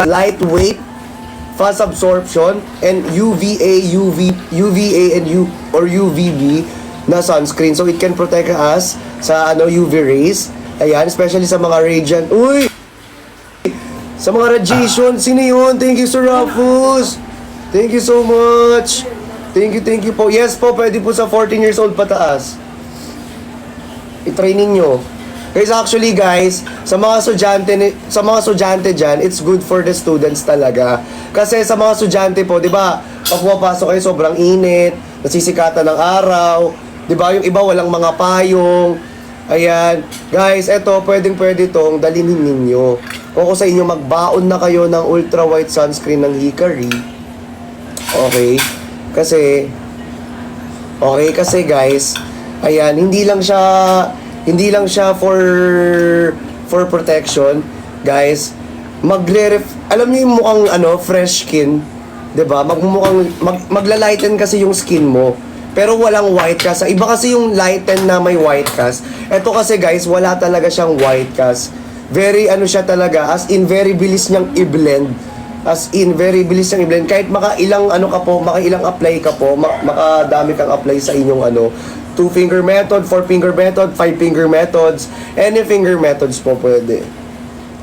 lightweight, fast absorption, and UVA and UVB na sunscreen. So it can protect us sa UV rays. Ayan, especially sa mga radiant. Uy! Sa mga radiation. Sino yun? Thank you, Sir Rafus. Thank you so much. Thank you po. Yes po, pwede po sa 14 years old pataas. I-training nyo. Guys, actually guys, sa mga estudyante dyan, it's good for the students talaga. Kasi sa mga estudyante po, di ba, pag pumapasok kayo, sobrang init, nasisikatan ng araw, di ba, yung iba walang mga payong. Ayan. Guys, eto, pwede itong dalhin ninyo. Kung sa inyo, magbaon na kayo ng ultra white sunscreen ng Hikari. Okay? Kasi guys, ayan, hindi lang siya for protection, guys. Alam niyo yung mukhang fresh skin, 'di ba? Maglalighten kasi yung skin mo. Pero walang white cast. Iba kasi yung lighten na may white cast. Ito kasi guys, wala talaga siyang white cast. Very siya talaga, as in very bilis niyang i-blend. Kahit makailang apply ka po, makadami kang apply sa inyong 2-finger method, 4-finger method, 5-finger methods, any finger methods po pwede.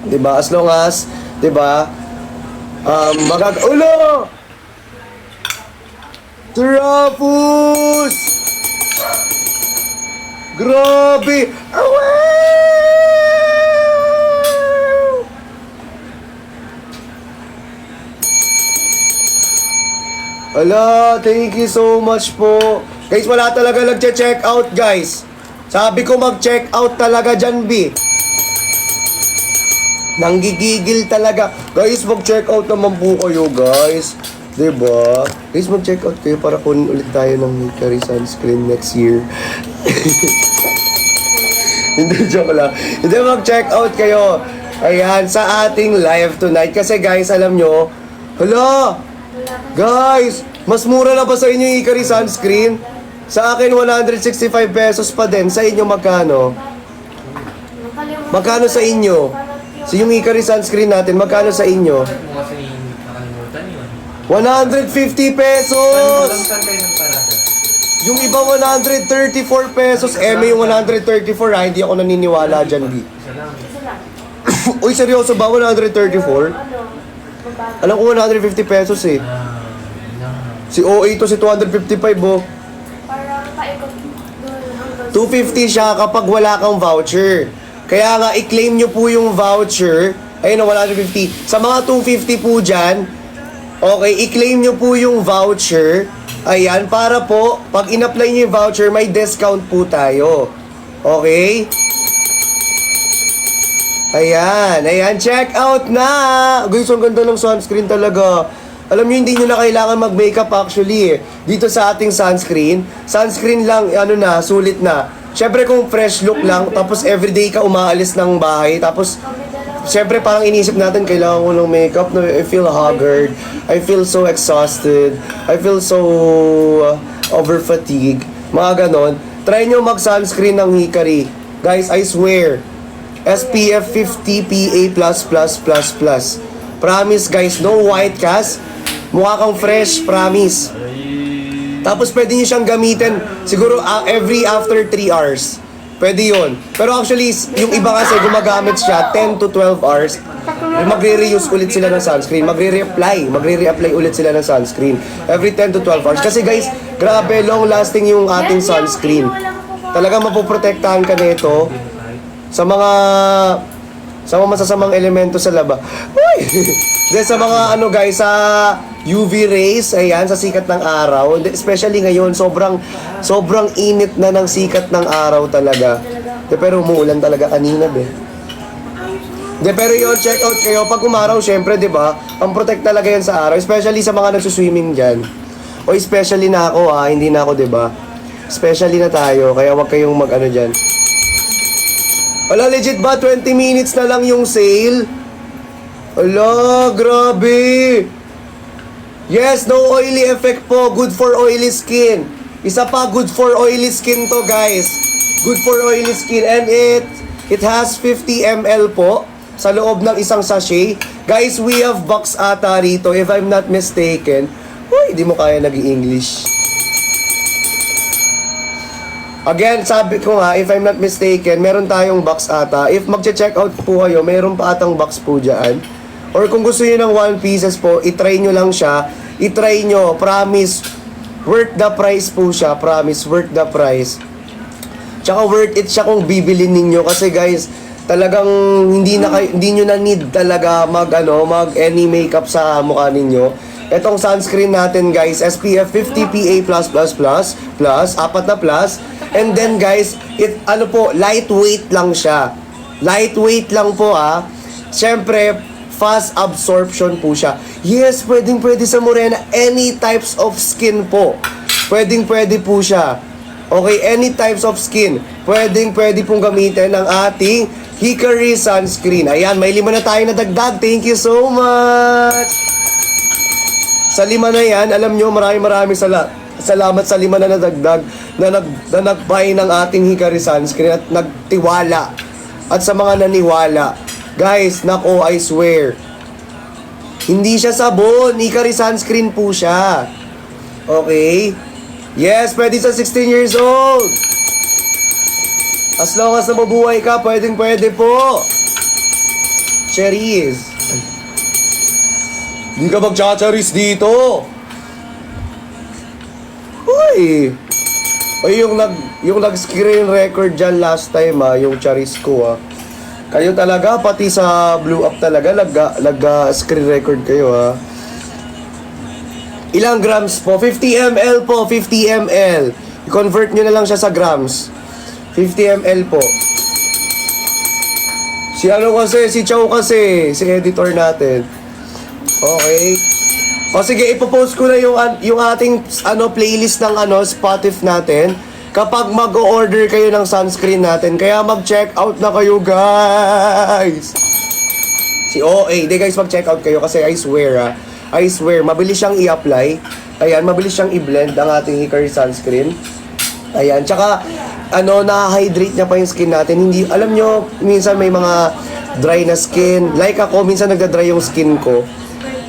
'Di ba? As long as, 'di ba? Ulo! Trapus! Grabe! Ala, thank you so much po. Guys, wala talaga nagche-check out, guys. Sabi ko mag-check out talaga dyan, B. Nanggigigil talaga. Guys, mag-check out naman po kayo, guys. Diba? Guys, mag-check out kayo para kunin ulit tayo ng Hikari sunscreen next year. Hindi, joke lang. Hindi, mag-check out kayo. Ayan, sa ating live tonight. Kasi guys, alam nyo, hala! Guys, mas mura na ba sa inyo yung Hikari sunscreen? Sa akin, 165 pesos pa din. Sa inyo, magkano? Magkano sa inyo? So, yung Hikari sunscreen natin, magkano sa inyo? 150 pesos! Yung iba 134 pesos. May yung 134 hindi ako naniniwala dyan, B. Uy, seryoso ba? 134? Alam ko 150 pesos eh. Si OA to, si 255 oh. 250 siya kapag wala kang voucher. Kaya nga, i-claim nyo po yung voucher. Ayun na, 150. Sa mga 250 po dyan, okay, i-claim nyo po yung voucher. Ayan, para po, pag in-apply nyo yung voucher, may discount po tayo. Okay? Ayan, check out na! Guys, ang ganda ng sunscreen talaga. Alam nyo, hindi nyo na kailangan mag-makeup actually eh. Dito sa ating sunscreen lang, sulit na. Siyempre kung fresh look lang, tapos everyday ka umaalis ng bahay, tapos siyempre parang inisip natin, kailangan ko ng makeup, no? I feel haggard, I feel so exhausted, I feel so over fatigue, mga ganon. Try nyo mag-sunscreen ng Hikari. Guys, I swear, SPF 50 PA++++. Promise guys, no white cast. Mukha kang fresh, promise. Tapos pwede nyo siyang gamitin siguro every after 3 hours. Pwede yun. Pero actually, yung iba kasi gumagamit siya 10 to 12 hours. Magre-reuse ulit sila ng sunscreen. Magre-reapply ulit sila ng sunscreen. Every 10 to 12 hours. Kasi guys, grabe, long-lasting yung ating sunscreen. Talagang mapoprotektahan ka nito sa mga masasamang elemento sa laba. Uy! Then sa mga guys, sa UV rays, ayan, sa sikat ng araw, especially ngayon, sobrang init na ng sikat ng araw talaga. Pero umuulan talaga kanina, pero yun, check out kayo. Pag umaraw, syempre, di ba, ang protect talaga yan sa araw, especially sa mga nagsuswimming dyan. O especially na ako, hindi na ako, di ba? Especially na tayo, kaya wag kayong dyan. Wala, legit ba? 20 minutes na lang yung sale? Ala, grabe! Yes, no oily effect po. Good for oily skin. Isa pa, good for oily skin to, guys. Good for oily skin. And it has 50 ml po. sa loob ng isang sachet. Guys, we have box ata rito, if I'm not mistaken. Uy, di mo kaya nag-i-English. Again, sabi ko nga, if I'm not mistaken, meron tayong box ata. If magche-check out po kayo, meron pa atang box po dyan. Or kung gusto nyo ng 1 pieces po, itry nyo lang siya. Itry nyo, promise, worth the price po siya. Promise, worth the price. Tsaka worth it siya kung bibilin ninyo. Kasi guys, talagang hindi nyo na need talaga mag any makeup sa mukha ninyo. Etong sunscreen natin guys, SPF 50 PA+++, apat na plus. And then guys, lightweight lang siya. Lightweight lang po Siyempre, fast absorption po siya. Yes, pwede sa morena, any types of skin po. Pwede po siya. Okay, any types of skin. Pwede pong gamitin ng ating Hickory Sunscreen. Ayan, may 5 na tayo na dagdag. Thank you so much! Sa 5 na yan, alam nyo, maraming salamat sa 5 na nadagdag na nag-buy ng ating Hickory Sunscreen at nagtiwala. At sa mga naniwala, guys, nako, I swear, hindi siya sabon. Hickory Sunscreen po siya. Okay? Yes, pwede sa 16 years old. As long as na mabuhay ka, pwede po. Cherries. Hindi ka magchacharis dito. Uy. Uy, yung nag-screen record dyan last time yung charis ko Kayo talaga, pati sa Blue Up talaga, nag-screen record kayo Ilang grams po? 50 ml po, 50 ml. I-convert nyo na lang siya sa grams. 50 ml po. Si Chow kasi, si editor natin. Okay. O sige, ipopost ko na yung ating playlist ng Spotify natin kapag mag-o-order kayo ng sunscreen natin. Kaya mag-check out na kayo, guys. Hindi guys, mag-check out kayo kasi I swear, mabilis siyang i-apply. Ayan, mabilis siyang i-blend ang ating Hickory Sunscreen. Ayan, tsaka, na-hydrate niya pa yung skin natin. Hindi, alam nyo, minsan may mga dry na skin. Like ako, minsan nagda-dry yung skin ko.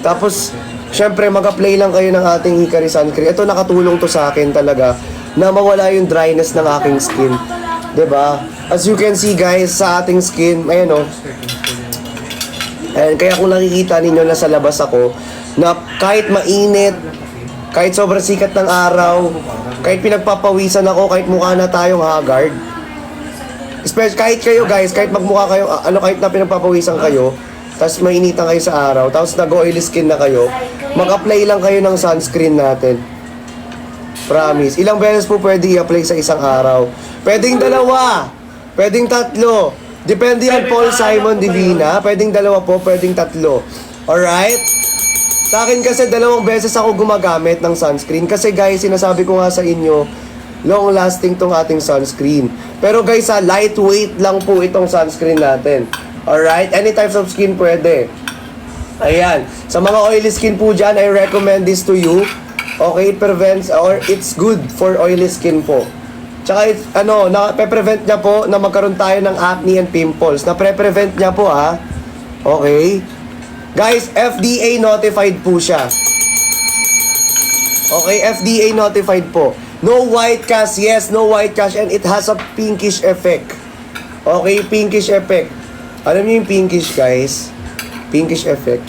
Tapos, syempre, mag-apply lang kayo ng ating Hickory Sunscreen. Ito, nakatulong to sa akin talaga na mawala yung dryness ng aking skin. 'Di ba? As you can see, guys, sa ating skin, ayan And kaya kung nakikita ninyo na sa labas ako, na kahit mainit, kahit sobrang sikat ng araw, kahit pinagpapawisan ako, kahit mukha na tayong haggard, especially kahit kayo guys, kahit magmukha kayo, kahit na pinagpapawisan kayo, tapos mainitan kayo sa araw, tapos nag-oily skin na kayo, mag-apply lang kayo ng sunscreen natin. Promise. Ilang beses po pwede i-apply sa isang araw? Pwedeng 2, pwedeng 3. Depende yan, Paul Simon Divina. Pwedeng 2 po, pwedeng 3. Alright? Sa akin kasi 2 beses ako gumagamit ng sunscreen. Kasi guys, sinasabi ko nga sa inyo, long lasting tong ating sunscreen. Pero guys, lightweight lang po itong sunscreen natin. Alright? Any types of skin pwede. Ayan. Sa mga oily skin po dyan, I recommend this to you. Okay, it prevents or it's good for oily skin po. Tsaka na-prevent niya po na magkaroon tayo ng acne and pimples. Na-prevent niya po Okay? Guys, FDA notified po siya. Okay, FDA notified po. No white cast, yes, no white cast, and it has a pinkish effect. Okay, pinkish effect. Alam niyo yung pinkish, guys? Pinkish effect.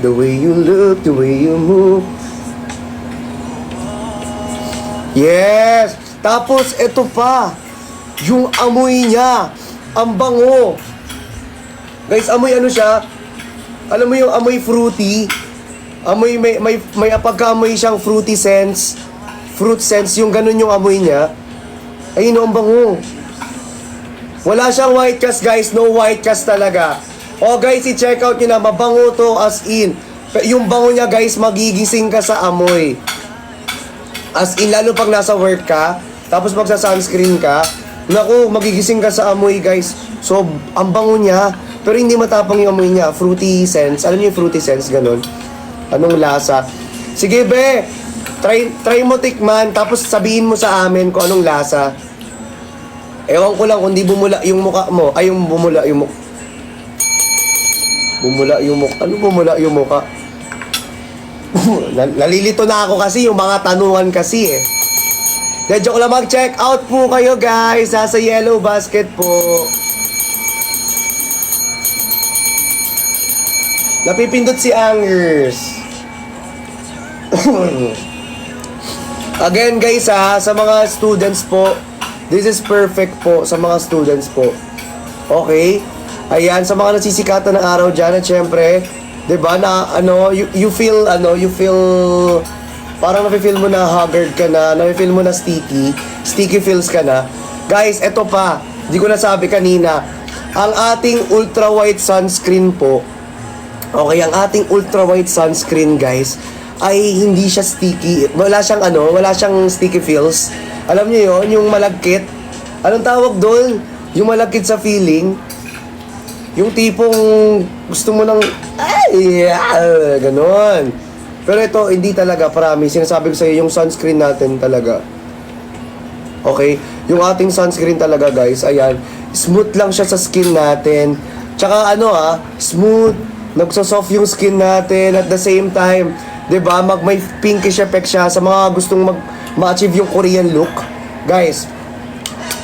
The way you look, the way you move. Yes! Tapos, ito pa. Yung amoy niya. Ang bango. Guys, amoy siya? Alam mo yung amoy fruity? Amoy, may pagka-amoy siyang fruity sense. Fruit sense, yung ganun yung amoy niya. Ayun, ang bango. Wala siyang white cast, guys. No white cast talaga. Guys, i-check out nyo na. Mabango to as in. Yung bango niya, guys, magigising ka sa amoy. As in, lalo pag nasa work ka, tapos magsa-sunscreen ka, naku, magigising ka sa amoy, guys. So, ang bango niya, pero hindi matapang yung amoy niya. Fruity sense. Alam niyo yung fruity sense, ganun? Anong lasa? Sige, be! Try mo tikman, tapos sabihin mo sa amin kung anong lasa. Ewan ko lang kung di bumula yung mukha mo. Ay, yung bumula yung mukha. Bumula yung mukha. Ano bumula yung mukha? Nalilito na ako kasi yung mga tanungan kasi eh. De, joke lang, mag-check out po kayo guys. Nasa yellow basket po. Napipindot si Angers. Again guys sa mga students po, this is perfect po sa mga students po. Okay? Ayan, sa mga nasisikatan ng araw dyan, at syempre, 'di ba na you feel parang nafe-feel mo na haggard ka na, nafe-feel mo na sticky feels ka na. Guys, eto pa, di ko nasabi kanina, ang ating ultra white sunscreen po. Okay, ang ating ultra white sunscreen, guys, ay hindi siya sticky. Wala siyang sticky feels. Alam niyo 'yon, yung malagkit. Anong tawag doon? Yung malagkit sa feeling. Yung tipong gusto mo ng ganon. Pero ito, hindi talaga, promise. Sinasabi ko sa iyo, yung sunscreen natin talaga. Okay? Yung ating sunscreen talaga, guys, ayan. Smooth lang siya sa skin natin. Tsaka smooth. Nagsosoft yung skin natin at the same time. 'Di ba? May pinkish effect siya sa mga gustong ma-achieve yung Korean look. Guys,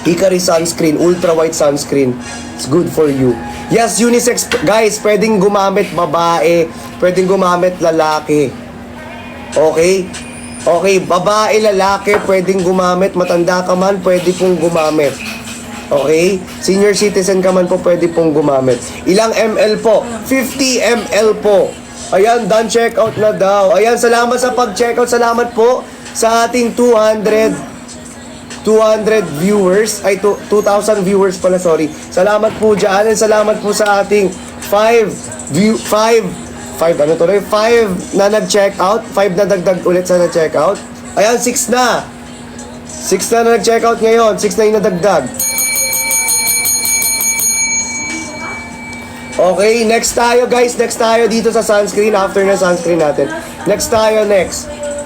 Hikari sunscreen, ultra white sunscreen. It's good for you. Yes, unisex. Guys, pwedeng gumamit babae, pwedeng gumamit lalaki. Okay? Okay, babae, lalaki, pwedeng gumamit. Matanda ka man, pwede pong gumamit. Okay? Senior citizen ka man po, pwede pong gumamit. Ilang ml po? 50 ml po. Ayan, done checkout na daw. Ayan, salamat sa pag-checkout. Salamat po sa ating 200 viewers. Ay, 2,000 viewers pala, sorry. Salamat po dyan. And salamat po sa ating 5 na nag-checkout. 5 na dagdag ulit sa nag-checkout. Ayan, 6 na. 6 na nag-checkout ngayon. 6 na yung nadagdag. Okay, next tayo guys. Next tayo dito sa sunscreen. After na sunscreen natin. Next.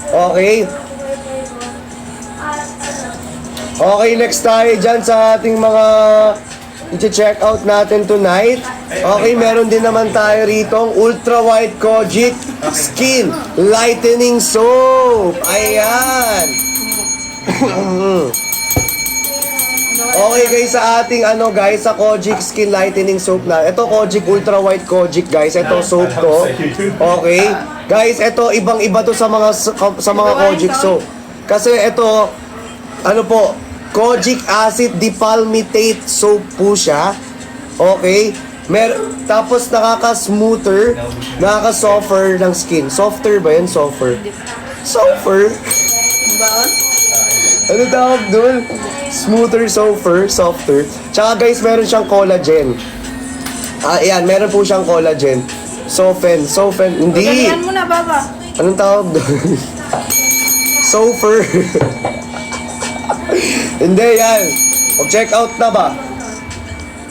Okay. Okay, next tayo dyan sa ating mga i-check out natin tonight. Okay, meron din naman tayo rito ang Ultra White Kojic Skin Lightening Soap. Ayan. Okay guys, sa ating sa Kojic Skin Lightening Soap na. Ito Kojic Ultra White Kojic guys. Ito soap to. Okay. Guys, ito ibang-iba to sa mga Kojic soap. Kasi ito Kojic Acid Dipalmitate Soap po siya. Okay? Tapos nakaka-smoother, nakaka-softer ng skin. Softer ba yan? Softer? Ano tawag doon? Smoother, softer. Tsaka guys, meron siyang collagen. Ayan, meron po siyang collagen. Soften. Hindi. Pagalian mo na, Baba. Anong tawag doon? Sofer. Hindi yan. Mag-check out na ba?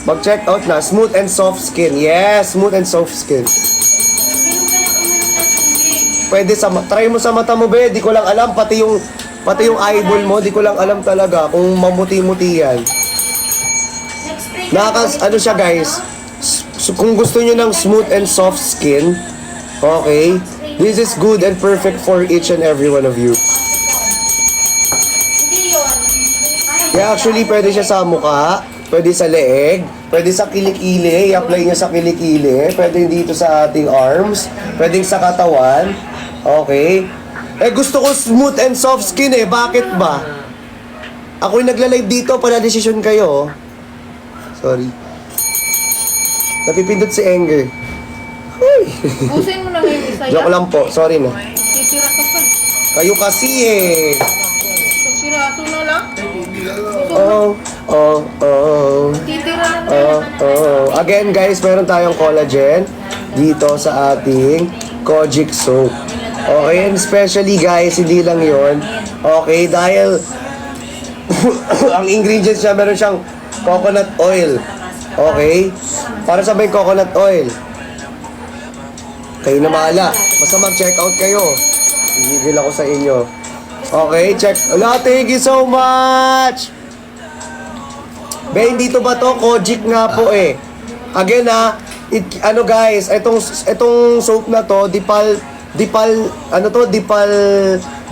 Mag-check out na. Smooth and soft skin. Yes, smooth and soft skin. Pwede try mo sa mata mo, be. Di ko lang alam. Pati yung eyeball mo, di ko lang alam talaga kung mamuti-muti yan. Siya guys. Kung gusto nyo ng smooth and soft skin, okay, this is good and perfect for each and every one of you. Yeah, actually, pwede siya sa mukha, pwede sa leeg, pwede sa kilikili, i-apply niya sa kilikili, pwede dito sa ating arms, pwede sa katawan, okay? Gusto ko smooth and soft skin bakit ba? Ako yung nagla-live dito, pala-desisyon kayo. Sorry. Napipindot si Anger. Huy! Busin mo na ngayon isa yan. Joke lang po, sorry na. Titira ka pa. Kayo kasi Isang piraso na lang. Titira na. Again guys, meron tayong collagen dito sa ating Kojic soap. Okay, and especially guys, hindi lang yon. Okay, dahil ang ingredients niya, meron siyang coconut oil. Okay? Para sa may coconut oil. Kayo na mahala. Basta mag-check out kayo. Bibigil ako sa inyo. Okay, check. Thank you so much! Be, hindi to ba to? Kojic nga po eh. Again ha, ano guys, etong soap na to,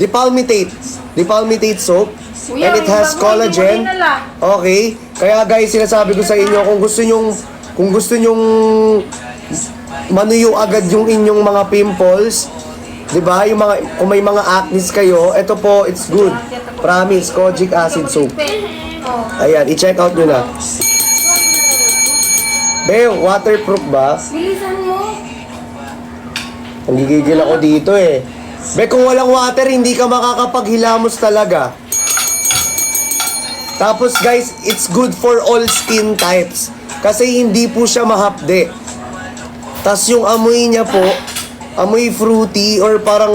Dipalmitate soap. Kuya, And it has yung bago, collagen. hindi mo dinala. Okay? Kaya guys, sinasabi ko sa inyo, kung gusto nyong manuyo agad yung inyong mga pimples, 'di ba? Yung mga kung may mga acne kayo, ito po, it's good. Promise, Kojic acid soap. Oh. Ayan, i-check out nyo na. Be, waterproof ba? Bilisan mo. Ang gigigil ako dito eh. Be, kung walang water, hindi ka makakapaghilamos talaga. Tapos guys, it's good for all skin types. Kasi hindi po siya mahapde. Tapos yung amoy niya po, amoy fruity or parang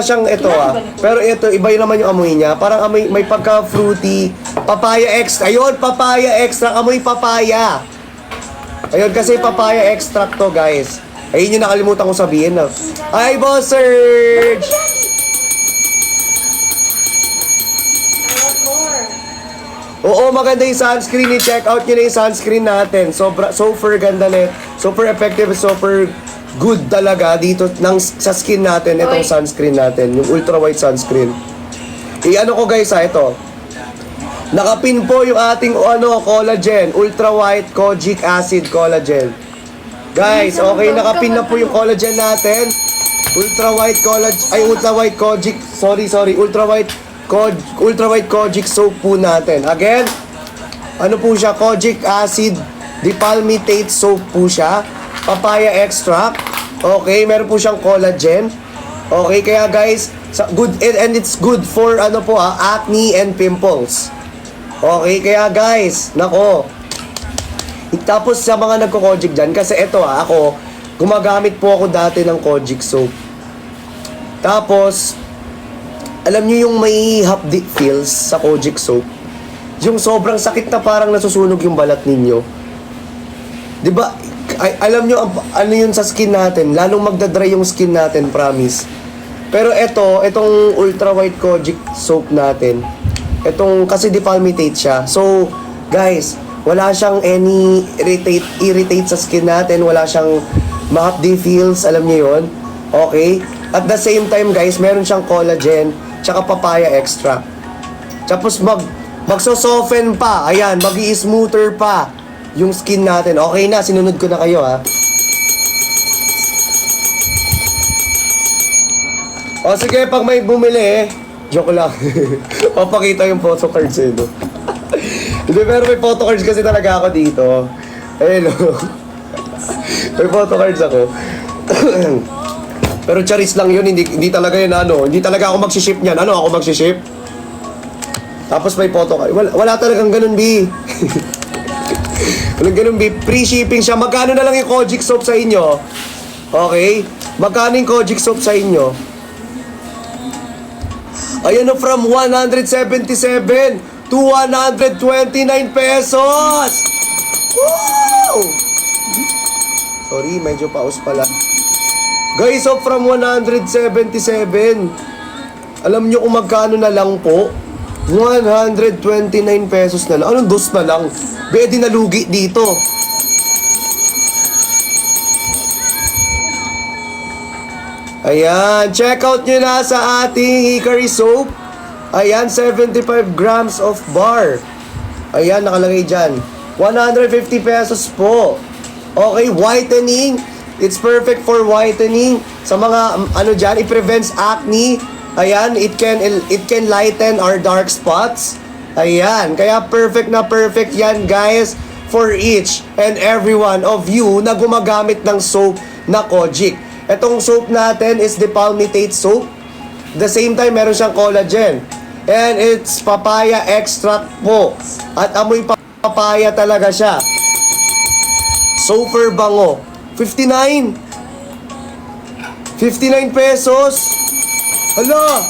siyang ito Pero ito, iba yun naman yung amoy niya. Parang amoy, may pagka-fruity. Papaya extra. Ayun, papaya extra. Amoy papaya. Ayun, kasi papaya extract to, guys. Ayun yung nakalimutan ko sabihin na. Ay, Boss Serge! Oo, maganda yung sunscreen. I-check out nyo na yung sunscreen natin. Super ganda na. Super effective, super good talaga dito sa skin natin. Itong sunscreen natin. Yung ultra white sunscreen. I-ano ko guys ito. Nakapin po yung ating collagen. Ultra white kojic acid collagen. Guys, okay, nakapin na po yung collagen natin. Ultra white kojic. Ultra white kojic soap po natin. Again, ano po siya? Kojic acid dipalmitate soap po siya. Papaya extract. Okay, meron po siyang collagen. Okay, kaya guys, good and it's good for acne and pimples. Okay, kaya guys, nako. Tapos sa mga nagko-kojic dyan, kasi ito ako, gumagamit po ako dati ng kojic soap. Tapos, alam niyo yung may hapdi feels sa kojic soap? Yung sobrang sakit na parang nasusunog yung balat ninyo. 'Di ba? Alam niyo ano yun sa skin natin, lalong magdadry yung skin natin, promise. Pero itong ultra white kojic soap natin, kasi dipalmitate siya. So, guys, wala siyang any irritate sa skin natin, wala siyang mahapdi feels, alam niyo yun? Okay? At the same time, guys, meron siyang collagen, tsaka papaya extra. Tapos magso-soften pa. Ayan, magi-smoother pa yung skin natin. Okay na, sinunod ko na kayo ha. O sige, pag may bumili joke lang. Papakita yung photo cards no? Hindi, pero may photo cards kasi talaga ako dito. Hello. May photo cards ako. Pero charis lang yun, hindi talaga yun hindi talaga ako magsiship niyan. Ako magsiship? Tapos may photo card. Wala talagang ganun, B. Walang ganun, B. Free shipping siya. Magkano na lang yung kojic soap sa inyo? Okay? Magkano yung kojic soap sa inyo? Ayan from 177 to 129 pesos! Woo! Sorry, medyo paus pala. Guys, from 177, alam nyo kung magkano na lang po? 129 pesos na lang. Anong dos na lang? Bedi na lugi dito. Ayan, check out nyo na sa ating Hickory soap. Ayan, 75 grams of bar. Ayan, nakalagay dyan. 150 pesos po. Okay, whitening. It's perfect for whitening. Sa mga dyan, it prevents acne. Ayan, it can lighten our dark spots. Ayan, kaya perfect na perfect yan, guys, for each and every one of you na gumagamit ng soap na Kojic. Etong soap natin is the Palmitate soap. The same time, meron siyang collagen. And it's papaya extract po. At amoy papaya talaga siya. Super bango. 59 pesos. Hala!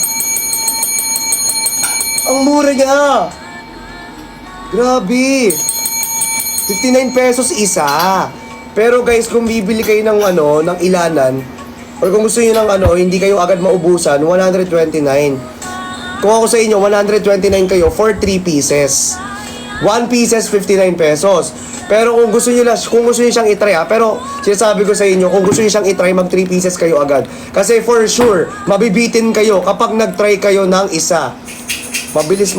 Ang mura niya. Grabe. 59 pesos isa. Pero guys, kung bibili kayo ng ng ilanan, or kung gusto niyo ng hindi kayo agad maubusan, 129. Kung ako sa inyo, 129 kayo for 3 pieces. 1 pieces, 59 pesos. Pero kung gusto niyo siyang i-try pero sinasabi ko sa inyo, kung gusto niyo siyang i-try, mag 3 pieces kayo agad. Kasi for sure, mabibitin kayo kapag nag-try kayo ng isa. Mabilis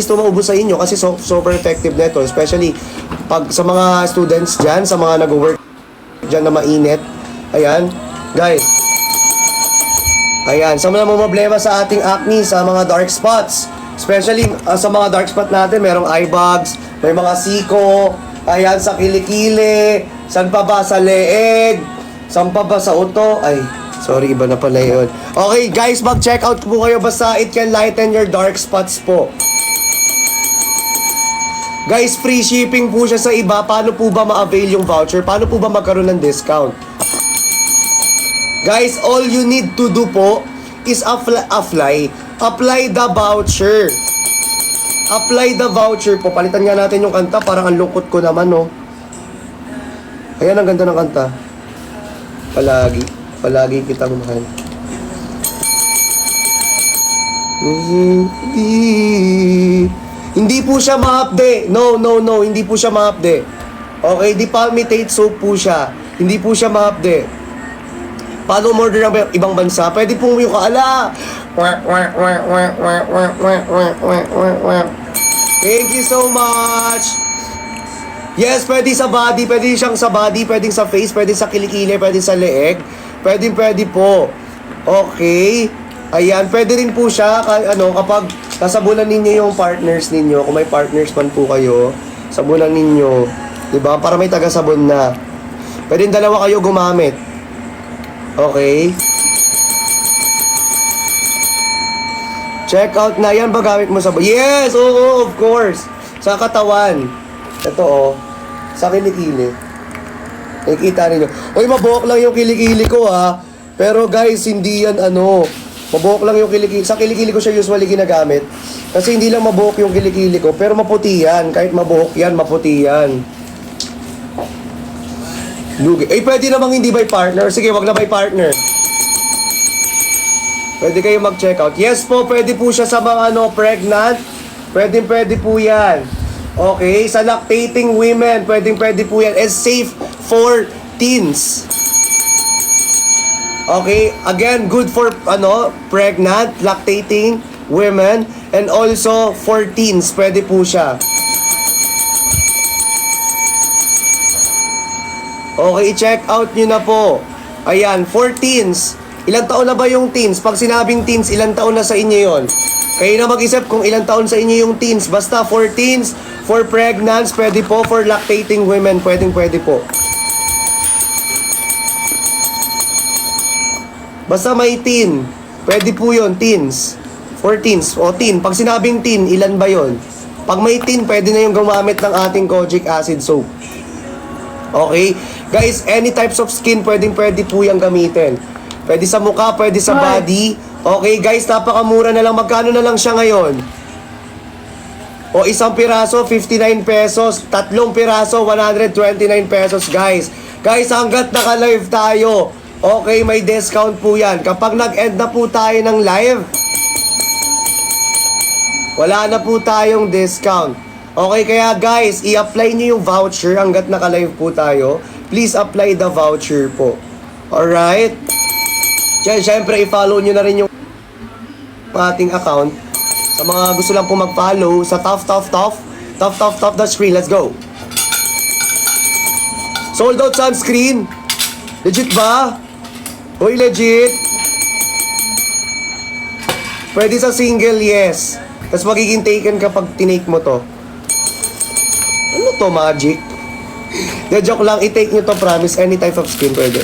to maubos sa inyo kasi super effective nito, especially pag sa mga students dyan, sa mga nag-work dyan na mainit. Ayan, guys. Ayan, sa mga problema sa ating acne, sa mga dark spots, especially sa mga dark spot natin, merong eye bags, may mga siko, ayan, sa kilikili, saan pa ba sa leeg, saan pa ba sa uto, ay, sorry, iba na pala yun. Okay, guys, mag-check out po kayo, basta it can lighten your dark spots po. Guys, free shipping po siya sa iba. Paano po ba ma-avail yung voucher? Paano po ba magkaroon ng discount? Guys, all you need to do po is apply the voucher. Apply the voucher po. Palitan nga natin yung kanta. Parang ang lungkot ko naman, no? Ayan, ang ganda ng kanta. Palagi kitang mahal. Hindi po siya ma-update. No. Hindi po siya ma-update. Okay, depalmitate soap po siya. Hindi po siya ma-update. Paano umorder ng ibang bansa? Pwede pong yung kaala. Thank you so much. Yes, pwede sa body, pwede siyang sa body, pwede sa face, pwede sa kilikili, pwede sa leeg. Pwede po. Okay. Ayan, pwede rin po siya kapag sasabunan ninyo yung partners ninyo, kung may partners man po kayo, sabunan ninyo, 'di ba? Para may taga-sabon na. Pwede dalawa kayo gumamit. Okay. Check out na yan ba gamit mo sa... Yes! Oo, of course. Sa katawan. Ito, sa kilikili. Nakikita ninyo. Uy, mabuhok lang yung kilikili ko, ha. Pero guys, hindi yan mabuhok lang yung kilikili. Sa kilikili ko siya usually ginagamit. Kasi hindi lang mabuhok yung kilikili ko, pero maputi yan. Kahit mabuhok yan, maputi yan. Lugi. Pwede namang hindi by partner. Sige, wag na by partner. Pwede kayo mag-check out. Yes po, pwede po siya sa mga pregnant. Pwede po yan. Okay, sa lactating women, pwede po yan. And safe for teens. Okay, again, good for pregnant, lactating women, and also for teens, pwede po siya. Okay, i-check out nyo na po. Ayan, for teens. Ilang taon na ba yung teens? Pag sinabing teens, ilang taon na sa inyo yon? Kayo na mag-isip kung ilang taon sa inyo yung teens. Basta for teens, for pregnants, pwede po. For lactating women, pwede po. Basta may teen. Pwede po yun, teens. For teens. O teen. Pag sinabing teen, ilan ba yon? Pag may teen, pwede na yung gumamit ng ating kojic acid soap. Okay? Guys, any types of skin, pwede po yung gamitin. Pwede sa mukha, pwede sa body. Okay, guys, napakamura na lang. Magkano na lang siya ngayon? O isang piraso, 59 pesos. 3 piraso, 129 pesos, guys. Guys, hanggat naka-live tayo, okay, may discount po yan. Kapag nag-end na po tayo ng live, wala na po tayong discount. Okay, kaya guys, i-apply nyo yung voucher hanggat naka-live po tayo. Please apply the voucher po. Alright? Siyempre, i-follow nyo na rin yung ating account. Sa mga gusto lang po mag-follow, sa top the screen. Let's go. Sold out sunscreen. Legit ba? Uy, legit. Pwede sa single, yes. Tapos magiging taken kapag tinake mo to. Ano to, magic? De, joke lang, i-take nyo to, promise. Any type of skin, pwede.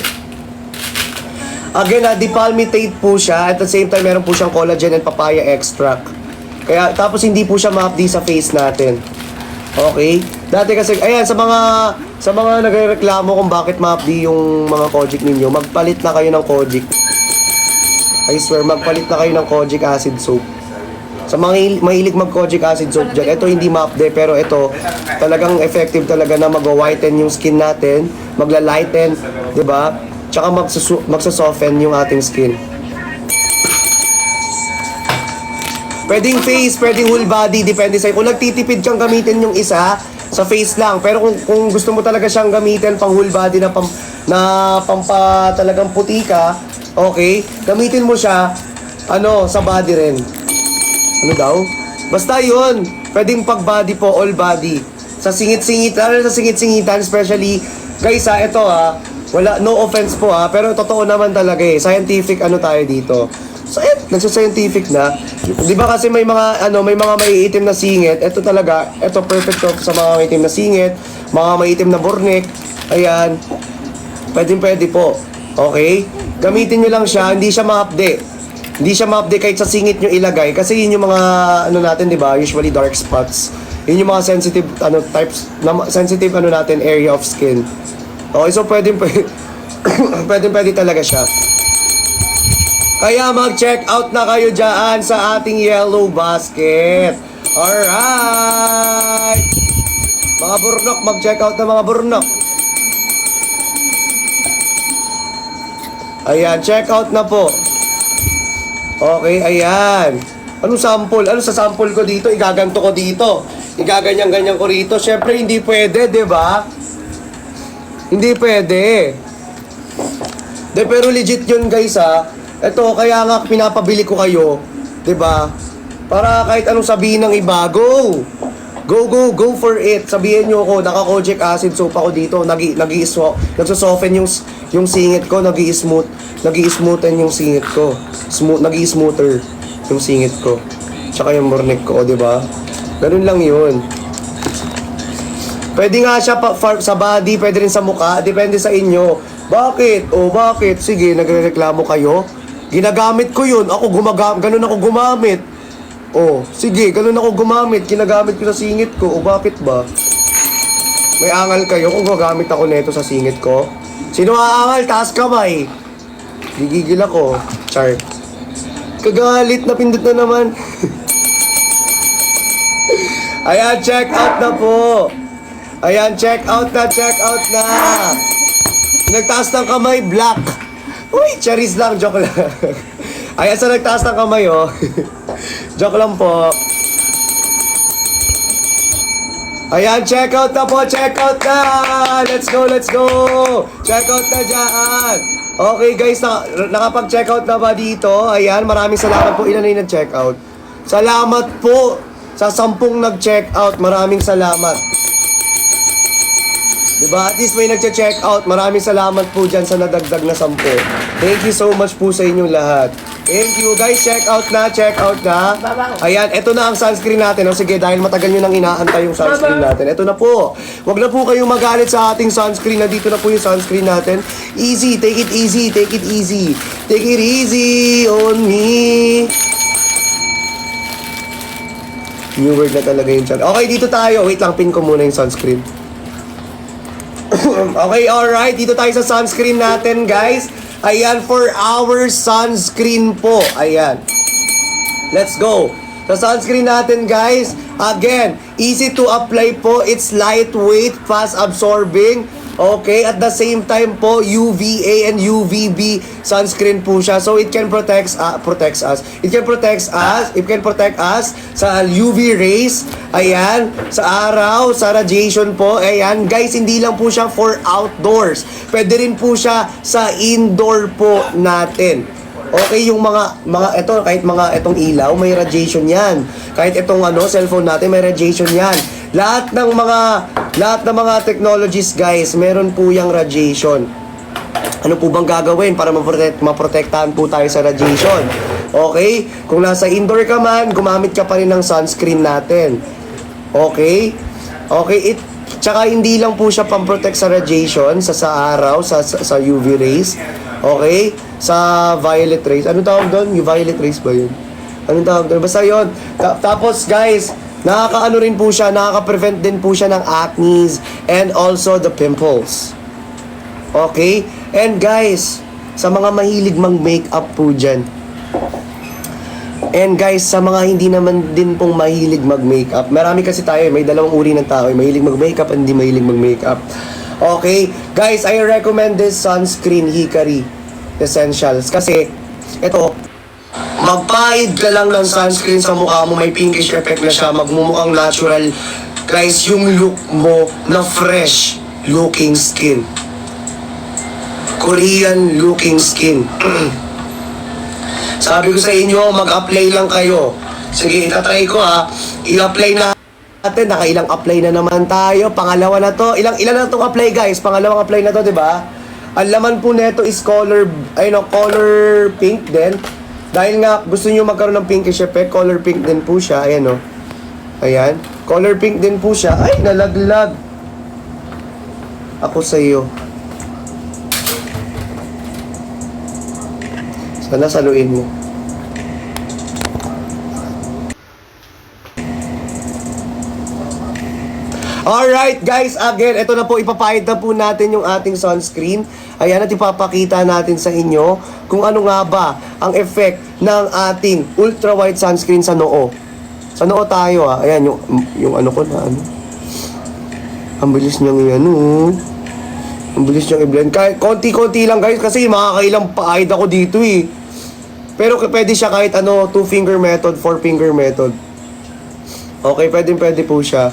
Again, depalmitate po siya. At the same time, meron po siyang collagen and papaya extract. Kaya, tapos hindi po siya ma-update sa face natin. Okay? Dati kasi, ayan, sa mga nagrereklamo kung bakit ma-update yung mga kojic ninyo, magpalit na kayo ng kojic. I swear, magpalit na kayo ng kojic acid soap. Sa mga mahilig mag-kojic acid soap dyan, ito hindi ma-update, pero ito talagang effective talaga na mag-whiten yung skin natin, magla-lighten, 'di ba? Tsaka magsosoften yung ating skin. Pwedeng face, pwedeng whole body, depende sa'yo. Kung nagtitipid kang gamitin yung isa, sa face lang. Pero kung gusto mo talaga siyang gamitin pang whole body na pampa talagang puti ka, okay, gamitin mo siya, sa body rin. Ano daw? Basta yun, pwedeng pag body po, all body. Sa singit-singit, lalo sa singit-singitan, especially, guys ito wala, no offense po pero totoo naman talaga scientific tayo dito. So, nagsa-scientific na. Di ba kasi may mga, may mga maiitim na singit. Ito talaga, ito perfect to sa mga maiitim na singit, mga maiitim na bornek. Ayan. Pwede po. Okay? Gamitin nyo lang siya, hindi siya ma-update. Hindi siya ma-update kahit sa singit nyo ilagay. Kasi yun yung mga, natin, di ba? Usually dark spots. Yun yung mga sensitive, sensitive, natin, area of skin. Okay, so pwede talaga siya. Kaya mag-check out na kayo dyan sa ating yellow basket. Alright! Mga burnok, mag-check out na mga burnok. Ayan, check out na po. Okay, ayan. Anong sample? Ano sa sample ko dito? Igaganto ko dito. Igaganyan-ganyan ko rito. Siyempre, hindi pwede, di ba? Hindi pwede. Pero legit yun, guys, Ito, kaya nga pinapabili ko kayo, 'di ba? Para kahit anong sabihin ng iba, go go for it. Sabihin niyo ako, naka-kojic acid soap ako dito, nagso-soften yung singit ko, nagi-smoothen yung singit ko. Nagi-smoother yung singit ko. Tsaka yung bornek ko, 'di ba? Ganun lang 'yun. Pwede nga siya sa body, pwede rin sa mukha, depende sa inyo. Bakit? Bakit? Sige, nagrereklamo kayo. Ginagamit ko yun. Ganun ako gumamit. Sige, ganun ako gumamit. Ginagamit ko sa singit ko. Bakit ba? May angal kayo kung gagamit ako nito sa singit ko? Sino aangal? Taas kamay. Gigigil ako. Char. Kagalit, napindot na naman. Ayan, check out na po. Ayan, check out na. Nagtaas ng kamay, black. Uy, charis lang, joke lang. Ayan, sa nagtaas ng kamay, Joke lang po. Ayan, check out na po, check out na. Let's go. Check out na dyan. Okay, guys, nakapag-check out na ba dito? Ayan, maraming salamat po. Ilan na yung nag-check out? Salamat po sa 10 nag-check out. Maraming salamat. Diba? At least may nagche-check out. Maraming salamat po dyan sa nadagdag na 10. Thank you so much po sa inyong lahat. Thank you guys. Check out na. Ayan, eto na ang sunscreen natin. Sige, dahil matagal nyo nang inaantay yung sunscreen natin. Eto na po. Huwag na po kayong magalit sa ating sunscreen. Nandito na po yung sunscreen natin. Easy. Take it easy. Take it easy on me. New word na talaga yung chat. Okay, dito tayo. Wait lang, pin ko muna yung sunscreen. Okay, alright. Dito tayo sa sunscreen natin, guys. Ayan, for our sunscreen po. Ayan. Let's go. Sa sunscreen natin, guys. Again, easy to apply po. It's lightweight, fast absorbing. Okay, at the same time po, UVA and UVB sunscreen po siya. So it can protect us. It can protect us sa UV rays. Ayan, sa araw, sa radiation po. Ayan, guys, hindi lang po siya for outdoors. Pwede rin po siya sa indoor po natin. Okay, yung mga ito, kahit itong ilaw, may radiation yan. Kahit itong cellphone natin, may radiation yan. Lahat ng mga technologies, guys, meron po yung radiation. Ano po bang gagawin para maprotektahan po tayo sa radiation? Okay? Kung nasa indoor ka man, gumamit ka pa rin ng sunscreen natin. Okay? Okay, tsaka hindi lang po siya pang-protect sa radiation, sa araw, sa UV rays. Okay? Sa violet rays. Ano tawag doon? Yung violet rays ba yun? Anong tawag doon? Basta yun. Tapos, guys, nakaka-ano rin po siya, nakaka-prevent din po siya ng acne and also the pimples. Okay? And guys, sa mga mahilig mag-makeup po dyan. And guys, sa mga hindi naman din pong mahilig mag-makeup, marami kasi tayo, may dalawang uri ng tao, mahilig mag-makeup at hindi mahilig mag-makeup. Okay? Guys, I recommend this sunscreen Hikari Essentials. Kasi, ito, Magpahid ka lang ng sunscreen sa mukha mo, may pinkish effect na siya, magmumukhang natural. Guys, yung look mo na fresh looking skin. Korean looking skin. Sabi ko sa inyo, mag-apply lang kayo. Sige, itatry ko ha. I-apply na natin. Nakailang apply na naman tayo. Pangalawa na to. Ilan na itong apply guys? Pangalawang apply na to, di ba? Ang laman po neto is color pink din. Dahil nga gusto niyo magkaroon ng pinkish effect, color pink din po siya. Ayan o. Ayan. Color pink din po siya. Ay, nalaglag. Ako sa iyo. Sana saluin mo. Alright guys, again, ito na po, ipapahid na po natin yung ating sunscreen. Ayan, at ipapakita natin sa inyo kung ano nga ba ang effect ng ating ultra white sunscreen sa noo. Sa noo tayo ha. Ayan, yung ano ko na ano. Ang bilis niyang yan Ang bilis niyang i-blend. Kahit konti-konti lang guys, kasi makakailang pahid ako dito eh. Pero pwede siya kahit 2-finger method, 4-finger method. Okay, pwede po siya.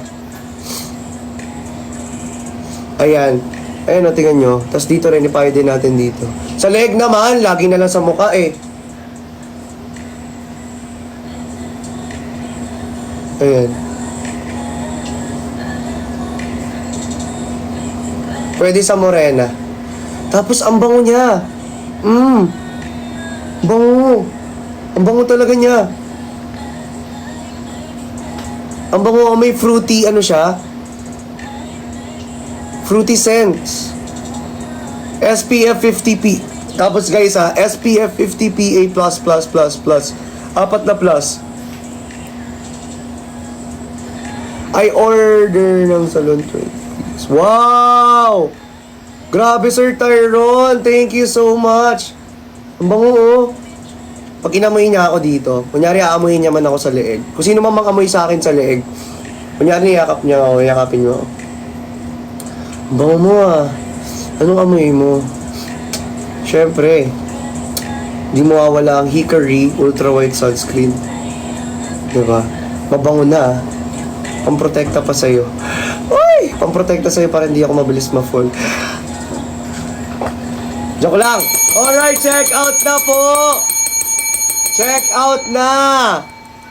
Ayan. Ayan o, tingnan nyo. Tapos dito rin, ipahid din natin dito. Sa leg naman, lagi na lang sa mukha eh. Ayan. Pwede sa morena. Tapos ang bango niya. Bango. Ang bango talaga niya. Ang bango, may fruity, siya? Fruity scents. SPF 50 Tapos guys SPF 50 PA++++. Apat na plus. I order ng Salon 20. Wow! Grabe Sir Tyrone. Thank you so much. Ang bango Pag inamoy niya ako dito, kunyari aamuhin niya man ako sa leeg. Kung sino man amoy sa akin sa leeg, kunyari yakap niya ako, yakapin niyo ako. Bango mo Anong amoy mo? Siyempre, di mawawala ang Hickory Ultra White Sunscreen. Diba? Mabango na Pamprotekta pa sa'yo. Uy! Pamprotekta sa'yo para hindi ako mabilis ma-fall. Joke lang! Alright, check out na po! Check out na!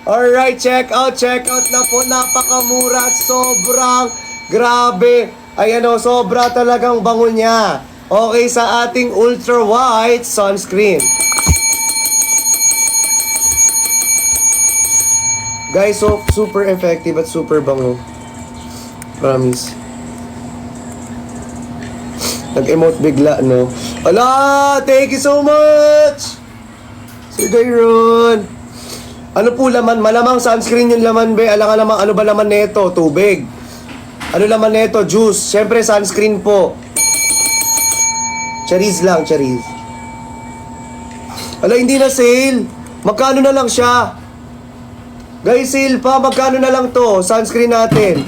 Alright, check out na po. Napakamura at sobrang grabe. Ayan sobra talagang bango niya. Okay, sa ating ultra white sunscreen. Guys, so super effective at super bango. Promise. Nag-emote bigla, no? Ala! Thank you so much! Sir Dayron. Ano po laman? Malamang sunscreen yung laman, be. Alam ka naman, ano ba laman neto? Tubig. Ano laman neto? Juice. Siyempre, sunscreen po. Cherries lang, cherries. Ala, hindi na sale. Magkano na lang siya? Guys, sale pa. Magkano na lang to? Sunscreen natin.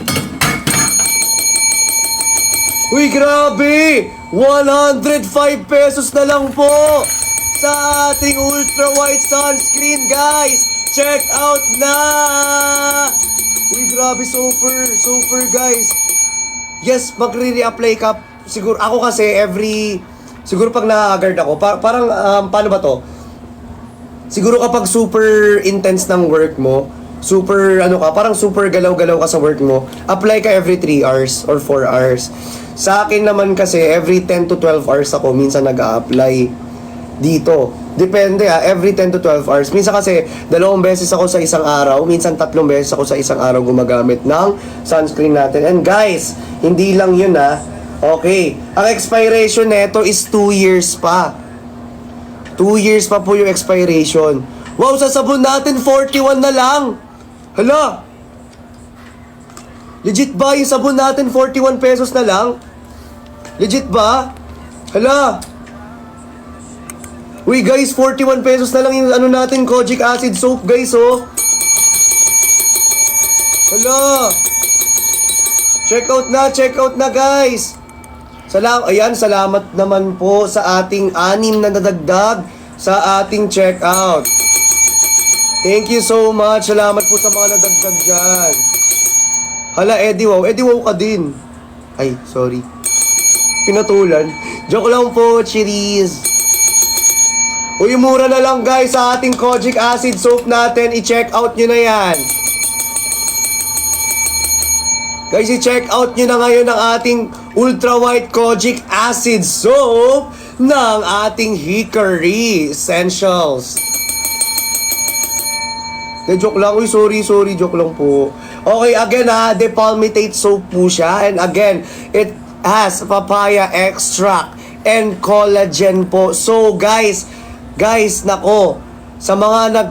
Uy, grabe! 105 pesos na lang po sa ating ultra white sunscreen, guys. Check out na! Uy, grabe, super, guys. Yes, magre-reapply ka. Siguro, ako kasi siguro pag na-haggard ako, parang, paano ba to? Siguro kapag super intense ng work mo, parang super galaw-galaw ka sa work mo, apply ka every 3 hours or 4 hours. Sa akin naman kasi, every 10 to 12 hours ako minsan nag-a-apply dito. Depende every 10 to 12 hours. Minsan kasi, 2 beses ako sa isang araw, minsan 3 beses ako sa isang araw gumagamit ng sunscreen natin. And guys, hindi lang yun Okay, ang expiration neto is 2 years pa. 2 years pa po yung expiration. Wow, sa sabon natin, 41 na lang. Hala! Legit ba yung sabon natin, 41 pesos na lang? Legit ba? Hala! Uy guys, 41 pesos na lang yung natin, kojic acid soap guys Hala! Check out na guys! Salamat naman po sa ating 6 na nadagdag sa ating checkout. Thank you so much. Salamat po sa mga nadagdag dyan. Hala, Eddie Wow. Eddie Wow ka din. Ay, sorry. Pinatulan. Joke lang po, Cherise. Uy, mura na lang guys sa ating Kojic Acid Soap natin. I-check out nyo na yan. Guys, i-check out nyo na ngayon ang ating Ultra White Kojic Acid Soap ng ating Hickory Essentials. Joke lang. Uy, sorry. Joke lang po. Okay, again ha, Depalmitate soap po siya. And again, it has papaya extract and collagen po. So guys, nako, sa mga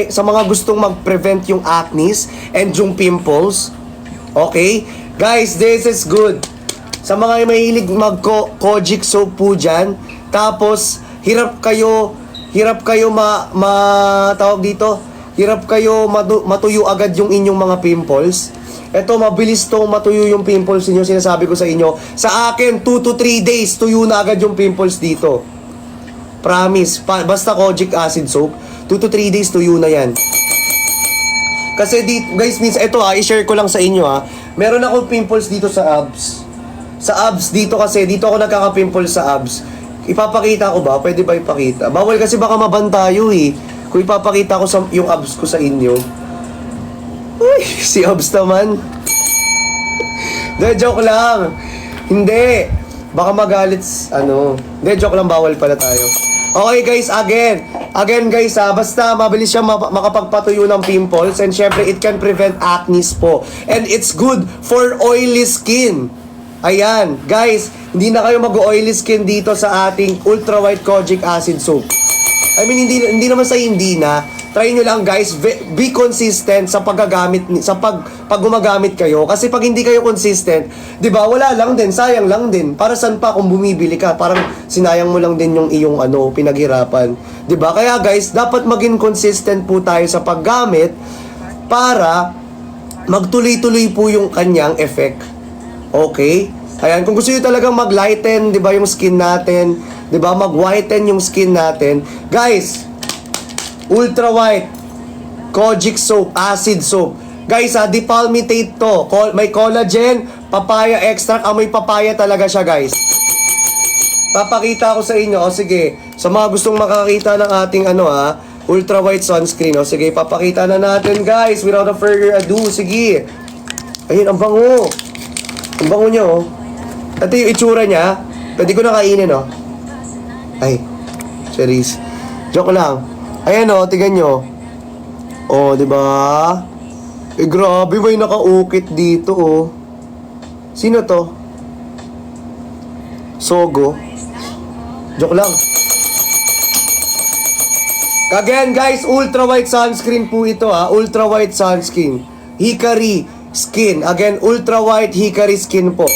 sa mga gustong mag-prevent yung acne and yung pimples. Okay? Guys, this is good. Sa mga mahilig mag-Kojic soap po dyan. Tapos, hirap kayo tawag dito, hirap kayo matuyo agad yung inyong mga pimples. Ito, mabilis tong matuyo yung pimples niyo. Sinasabi ko sa inyo. Sa akin, 2 to 3 days, tuyo na agad yung pimples dito. Promise. Basta Kojic Acid Soap, 2 to 3 days, tuyo na yan. Kasi guys, minsan, ito i-share ko lang sa inyo meron akong pimples dito sa abs. Sa abs dito kasi, dito ako nagkaka-pimples sa abs. Ipapakita ko ba? Pwede ba ipakita? Bawal kasi baka mabantayo Kung ipapakita ko yung abs ko sa inyo. Uy, si abs naman. Joke lang. Hindi. Baka magalit, Hindi, joke lang, bawal pala tayo. Okay guys, again guys basta mabilis siya makapagpatuyo ng pimples, and syempre it can prevent acne po. And it's good for oily skin. Ayan, guys, hindi na kayo mag-oily skin dito sa ating Ultra White Kojic Acid Soap. I mean, hindi naman sa hindi na. Try nyo lang guys, be consistent sa paggagamit, pag gumagamit kayo. Kasi pag hindi kayo consistent, di ba, wala lang din, sayang lang din. Para saan pa kung bumibili ka, parang sinayang mo lang din yung iyong pinaghirapan. Di ba? Kaya guys, dapat maging consistent po tayo sa paggamit para magtuloy-tuloy po yung kanyang effect. Okay? Ayan, kung gusto nyo talagang mag-lighten, di ba, yung skin natin, di ba, mag-whiten yung skin natin, guys, Ultra White Kojic Soap, Acid Soap. Guys, depalmitate to. May collagen, papaya extract, amoy papaya talaga siya, guys. Papakita ko sa inyo, sige, sa mga gustong makakita ng ating Ultra White sunscreen, sige, papakita na natin, guys, without a further ado, sige. Ayun, ang bango. Ang bango niya, Ito yung itsura niya. Pwede ko na kainin, Ay, Cherise. Joke lang. Ayan, tingnan nyo. Di ba? Grabe, may nakaukit dito, Sino to? Sogo. Joke lang. Again, guys, Ultra White sunscreen po ito, Ultra White sunscreen. Hickory skin. Again, Ultra White Hickory skin po.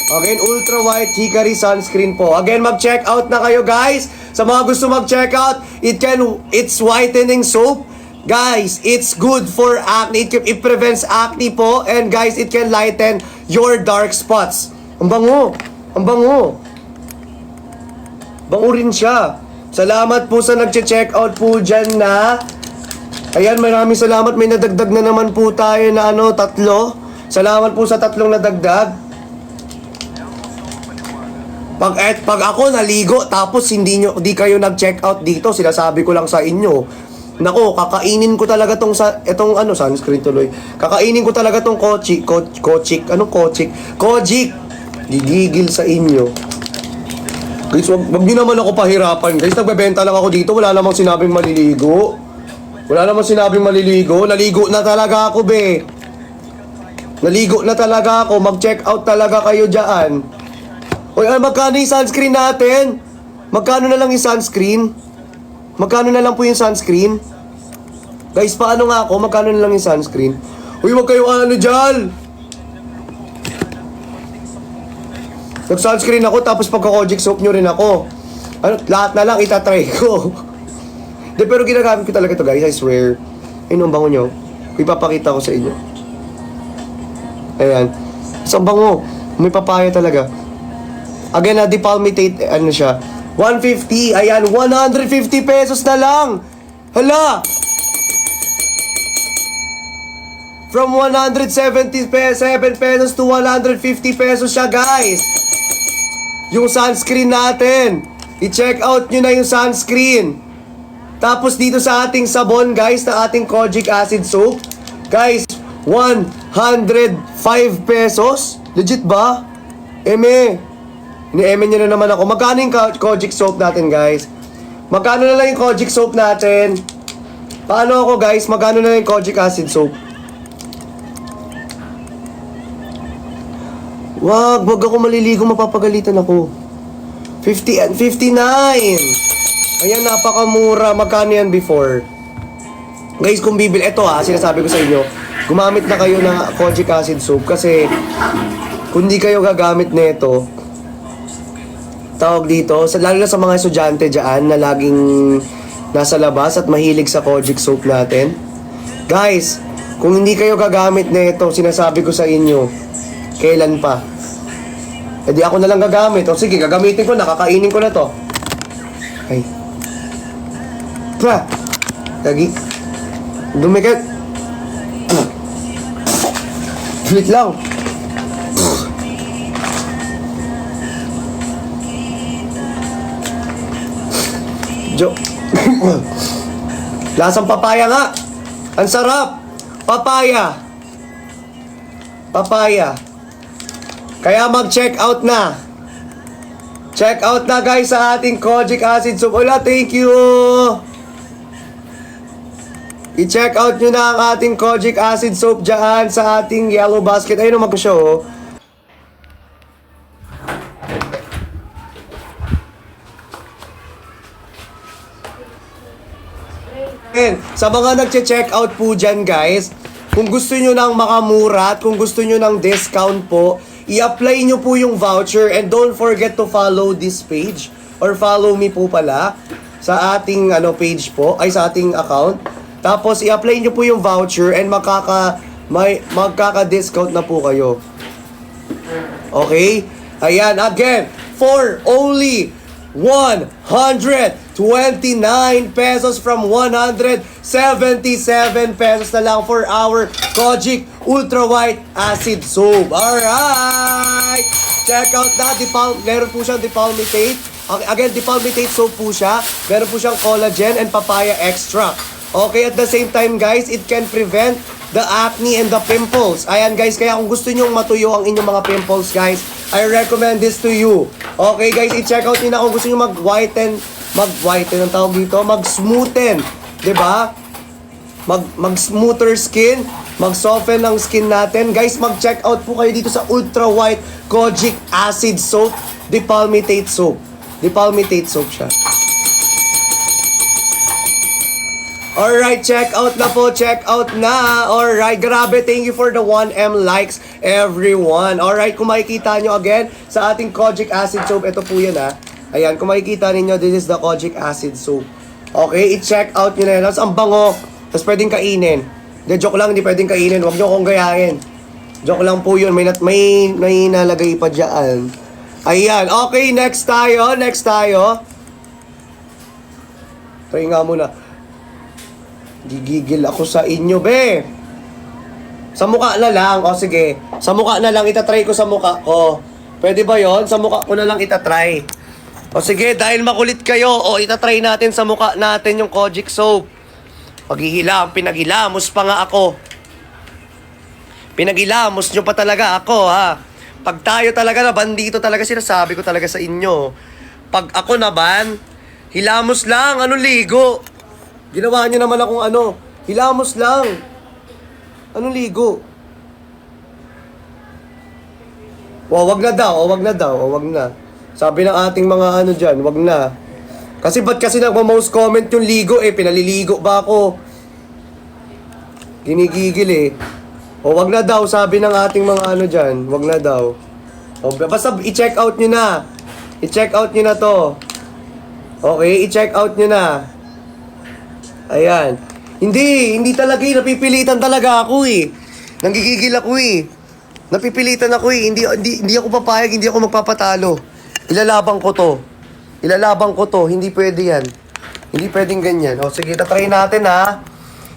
Again, Ultra White Hickory sunscreen po. Again, mag-check out na kayo, guys. Sa mga gusto mag-check out, it's whitening soap. Guys, it's good for acne. It prevents acne po. And guys, it can lighten your dark spots. Ang bango. Ang bango. Bango rin siya. Salamat po sa nag-check out po dyan na. Ayan, maraming salamat. May nadagdag na naman po tayo na 3. Salamat po sa 3 nadagdag. Pag ako naligo tapos hindi kayo nag-check out dito, sinasabi ko lang sa inyo. Nako, kakainin ko talaga itong sunscreen tuloy. Kakainin ko talaga tong Kojic. Gigigil sa inyo. Guys, wag niyo naman ako pahirapan. Guys, nagbebenta lang ako dito, wala namang sinabing maliligo. Naligo na talaga ako, be. Naligo na talaga ako. Mag-check out talaga kayo diyan. Oy, magkano yung sunscreen natin? Magkano na lang yung sunscreen? Magkano na lang po yung sunscreen? Guys, paano nga ako? Magkano na lang yung sunscreen? Uy, wag kayo dyan! Nag-sunscreen ako, tapos pagka-Kojic soap nyo rin ako. Lahat na lang itatry ko. Pero ginagamit ko talaga ito, guys, I swear. Ayun, ang bango nyo. Ipapakita ko sa inyo. Ayan. Isang bango. May papaya talaga. Again, depalmitate, siya, 150. Ayan, 150 pesos na lang. Hala! From 177 pesos to 150 pesos siya, guys. Yung sunscreen natin. I-check out nyo na yung sunscreen. Tapos dito sa ating sabon, guys, na ating kojic acid soap. Guys, 105 pesos. Legit ba? Eme. Ni-eme nyo na naman ako. Magkano yung kojic soap natin, guys? Magkano na lang yung kojic soap natin? Paano ako, guys? Magkano na lang yung kojic acid soap? Wag ako maliligo, mapapagalitan ako. 50 and 59. Ayan, napakamura. Magkano yan before? Guys, kung bibili, eto sinasabi ko sa inyo, gumamit na kayo ng kojic acid soap kasi kung di kayo gagamit nito, tawag dito, lalo na sa mga estudyante dyan na laging nasa labas at mahilig sa kojic soap natin. Guys, kung hindi kayo gagamit nito, sinasabi ko sa inyo, kailan pa? E di ako na lang gagamit. O sige, gagamitin ko na, kakainin ko na to. Ay. Lagi. Dumikit. Flit lang. Lasang papaya nga. Ang sarap. Papaya. Kaya mag-check out na. Check out na, guys, sa ating kojic acid soap. Hola, thank you. I-check out nyo na ang ating kojic acid soap dyan sa ating yellow basket. Ayun naman ko siya, oh. Sa mga nagche-check out po dyan, guys, kung gusto nyo ng makamura at kung gusto nyo ng discount po, i-apply nyo po yung voucher and don't forget to follow this page or follow me po pala sa ating page po, ay sa ating account. Tapos i-apply nyo po yung voucher and magkaka-discount na po kayo. Okay? Ayan, again, for only 129 pesos from 177 pesos na lang for our Kojic Ultra White Acid Soap. Alright! Check out na. Meron po siyang depalmitate. Again, depalmitate soap po siya. Meron po siyang collagen and papaya extract. Okay, at the same time, guys, it can prevent the acne and the pimples. Ayan, guys, kaya kung gusto nyong matuyo ang inyong mga pimples, guys, I recommend this to you. Okay, guys, i-check out nyo na kung gusto nyo mag-whiten ang tawag dito, mag-smoothen, diba? Mag-smoother skin, mag-soften ang skin natin. Guys, mag-check out po kayo dito sa Ultra White Kojic Acid Soap, Depalmitate Soap. Depalmitate soap siya. Alright, check out na po, check out na. Alright, grabe, thank you for the 1M likes, everyone. Alright, kung makikita nyo again, sa ating Kojic Acid Soap, ito po yan Ayan, kung makikita ninyo, this is the Kojic Acid Soap. Okay, i-check out nyo na yan. Tapos ang bango, tapos pwedeng kainin. De, joke lang, hindi pwedeng kainin. Huwag nyo akong gayahin. Joke lang po yun, may nalagay pa dyan. Ayan, okay, next tayo. Try nga muna. Gigigil ako sa inyo, be. Sa mukha na lang. O, sige. Sa mukha na lang. Itatry ko sa mukha ko. Pwede ba yon? Sa mukha ko na lang itatry. O, sige. Dahil makulit kayo. O, itatry natin sa mukha natin yung Kojic Soap. Pinagilamos pa nga ako. Pinagilamos nyo pa talaga ako, ha? Pag tayo talaga na bandito talaga, sinasabi ko talaga sa inyo. Pag ako na ban, hilamos lang. Anong ligo? Ginawa niyo naman akong hilamos lang. Anong ligo? Wag na daw. Sabi ng ating mga dyan, wag na. Kasi ba't kasi nagma-most comment yung ligo pinaliligo ba ako? Ginigigil wag na daw, sabi ng ating mga dyan, wag na daw. Basta i-check out nyo na. I-check out nyo na to. Okay, i-check out nyo na. Ayan. Hindi talaga napipilitan talaga ako Nanggigigil ako Napipilitan ako Hindi ako papayag, hindi ako magpapatalo. Ilalaban ko to. Ilalabang ko to. Hindi pwede yan. Hindi pwedeng ganyan. O sige, tatry natin ha.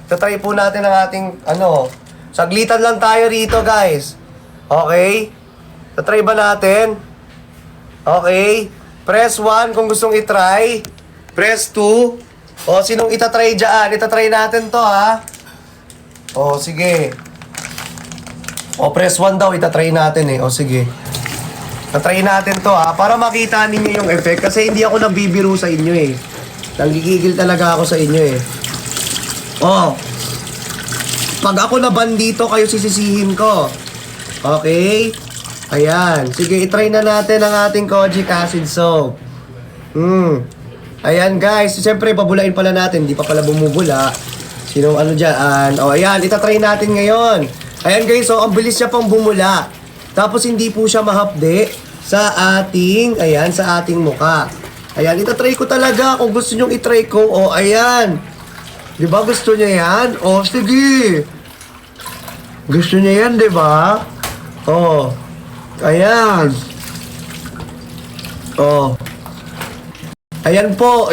Tatry po natin ang ating, saglitan lang tayo rito guys. Okay? Tatry ba natin? Okay. Press 1 kung gustong itry. Press 2. O, sinong itatry dyan? Itatry natin to ha. O, sige. O, press 1 daw, itatry natin eh. O, sige. Tatry natin to ha, para makita ninyo yung effect. Kasi hindi ako nabibiro sa inyo eh. Nanggigigil talaga ako sa inyo eh. O, pag ako naban dito, kayo sisisihin ko. Okay? Ayan. Sige, itry na natin ang ating kojic acid soap. Ayan guys, siyempre babulain pala natin, hindi pa pala bumubula. Sinong ano dyan? O ayan, itatry natin ngayon. Ayan guys, so ang bilis niya pang bumula. Tapos hindi po siya mahapde sa ating, sa ating muka. Ayan, itatry ko talaga kung gusto nyong itry ko. O ayan. Di ba gusto niya yan? O sige. Gusto niya yan, di ba? O. Ayan. O. Ayan po,